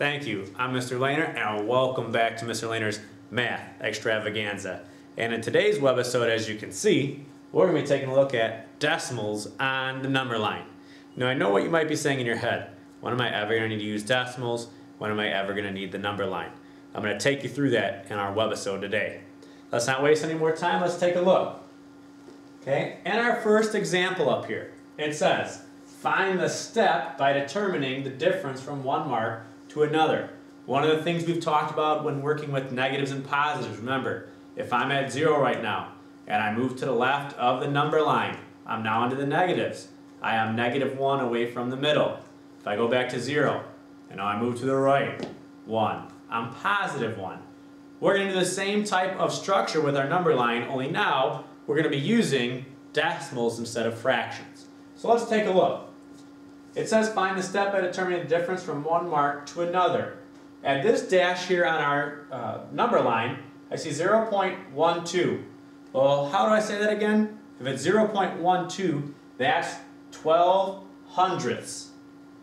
Thank you. I'm Mr. Lehner, and welcome back to Mr. Lehner's Math Extravaganza. And in today's webisode, as you can see, we're going to be taking a look at decimals on the number line. Now, I know what you might be saying in your head. When am I ever going to need to use decimals? When am I ever going to need the number line? I'm going to take you through that in our webisode today. Let's not waste any more time. Let's take a look. Okay, in our first example up here, it says, find the step by determining the difference from one mark to another. One of the things we've talked about when working with negatives and positives, remember, if I'm at 0 right now and I move to the left of the number line, I'm now into the negatives. I am -1 away from the middle. If I go back to 0 and now I move to the right, 1, I'm +1. We're going to do the same type of structure with our number line, only now we're going to be using decimals instead of fractions. So let's take a look. It says find the step by determining the difference from one mark to another. At this dash here on our number line, I see 0.12. Well, how do I say that again? If it's 0.12, that's 12 hundredths.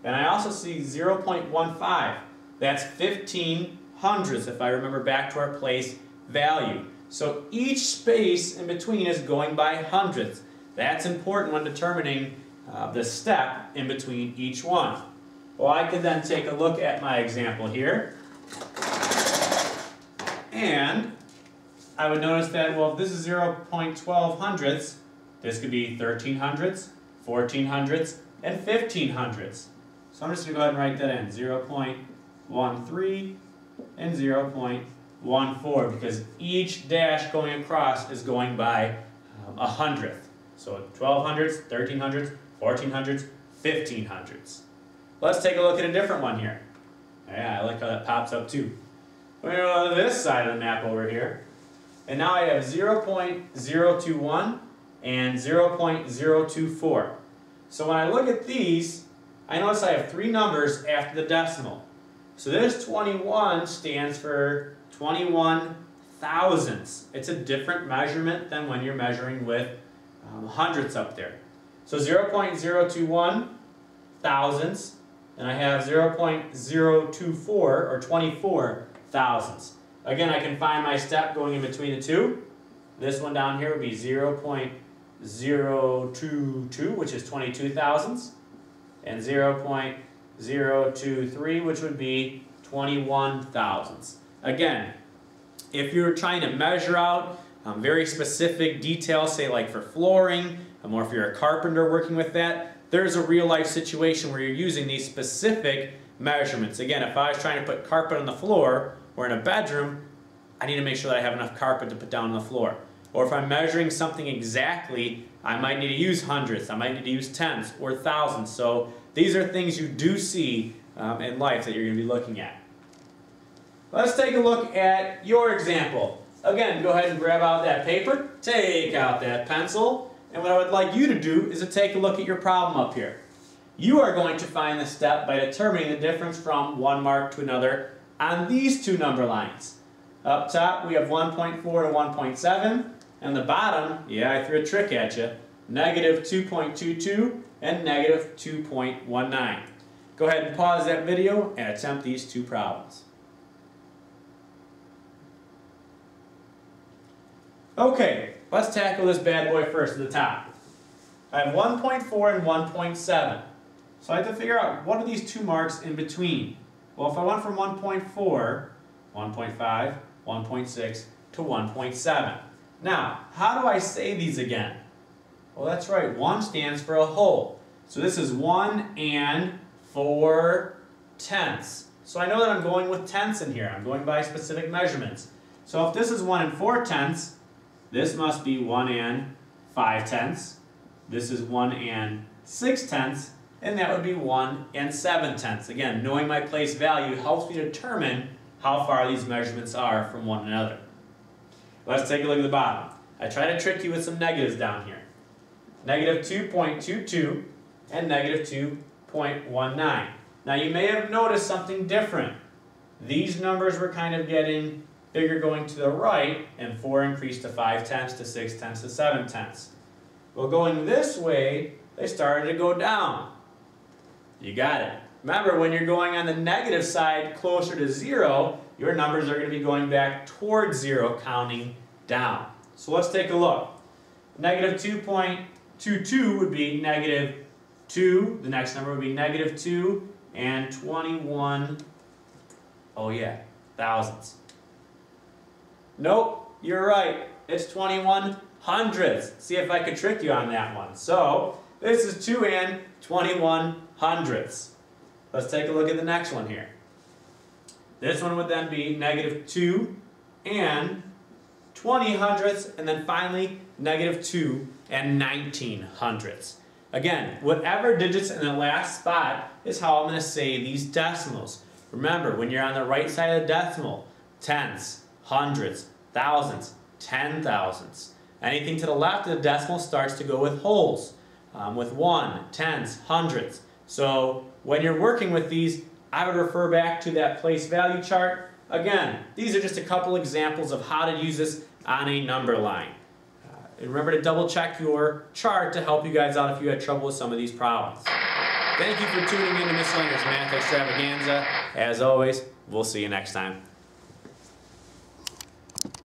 And I also see 0.15. That's 15 hundredths if I remember back to our place value. So each space in between is going by hundredths. That's important when determining the step in between each one. Well, I could then take a look at my example here. And I would notice that, well, if this is 0.12 hundredths, this could be 13 hundredths, 14 hundredths, and 15 hundredths. So I'm just going to go ahead and write that in. 0.13 and 0.14, because each dash going across is going by a hundredth. So 12 hundredths, 13 hundredths, 14 hundredths, 15 hundredths. Let's take a look at a different one here. Yeah, I like how that pops up too. We're going to go to this side of the map over here. And now I have 0.021 and 0.024. So when I look at these, I notice I have 3 numbers after the decimal. So this 21 stands for 21 thousandths. It's a different measurement than when you're measuring with hundredths up there. So 0.021 thousandths, and I have 0.024 or 24 thousandths. Again, I can find my step going in between the two. This one down here would be 0.022, which is 22 thousandths, and 0.023, which would be 21 thousandths. Again, if you're trying to measure out very specific details, say like for flooring, or if you're a carpenter working with that, there's a real life situation where you're using these specific measurements. Again, if I was trying to put carpet on the floor or in a bedroom, I need to make sure that I have enough carpet to put down on the floor. Or if I'm measuring something exactly, I might need to use hundredths, I might need to use tenths or thousandths. So these are things you do see in life that you're going to be looking at. Let's take a look at your example. Again, go ahead and grab out that paper, take out that pencil, and what I would like you to do is to take a look at your problem up here. You are going to find the step by determining the difference from one mark to another on these two number lines. Up top, we have 1.4 to 1.7, and the bottom, yeah, I threw a trick at you, -2.22 and -2.19. Go ahead and pause that video and attempt these two problems. Okay, let's tackle this bad boy first at the top. I have 1.4 and 1.7. So I have to figure out what are these two marks in between. Well, if I went from 1.4, 1.5, 1.6 to 1.7. Now, how do I say these again? Well, that's right, 1 stands for a whole. So this is 1 and 4 tenths. So I know that I'm going with tenths in here. I'm going by specific measurements. So if this is 1 and 4 tenths, this must be 1 and 5 tenths. This is 1 and 6 tenths. And that would be 1 and 7 tenths. Again, knowing my place value helps me determine how far these measurements are from one another. Let's take a look at the bottom. I try to trick you with some negatives down here. -2.22 and -2.19. Now you may have noticed something different. These numbers were kind of getting bigger going to the right, and 4 increased to 5 tenths to 6 tenths to 7 tenths. Well, going this way, they started to go down. You got it. Remember, when you're going on the negative side closer to 0, your numbers are going to be going back towards 0, counting down. So let's take a look. Negative 2.22 would be negative 2. The next number would be negative 2 and 21, oh yeah, thousandths. Nope, you're right. It's 21 hundredths. See if I could trick you on that one. So this is 2 and 21 hundredths. Let's take a look at the next one here. This one would then be negative 2 and 20 hundredths, and then finally negative 2 and 19 hundredths. Again, whatever digits in the last spot is how I'm going to say these decimals. Remember, when you're on the right side of the decimal, tenths, hundreds, thousandths, 10 thousandths. Anything to the left of the decimal starts to go with wholes, with 1, tenths, hundredths. So when you're working with these, I would refer back to that place value chart. Again, these are just a couple examples of how to use this on a number line. And remember to double check your chart to help you guys out if you had trouble with some of these problems. Thank you for tuning in to Mr. Lainer's Math Extravaganza. As always, we'll see you next time.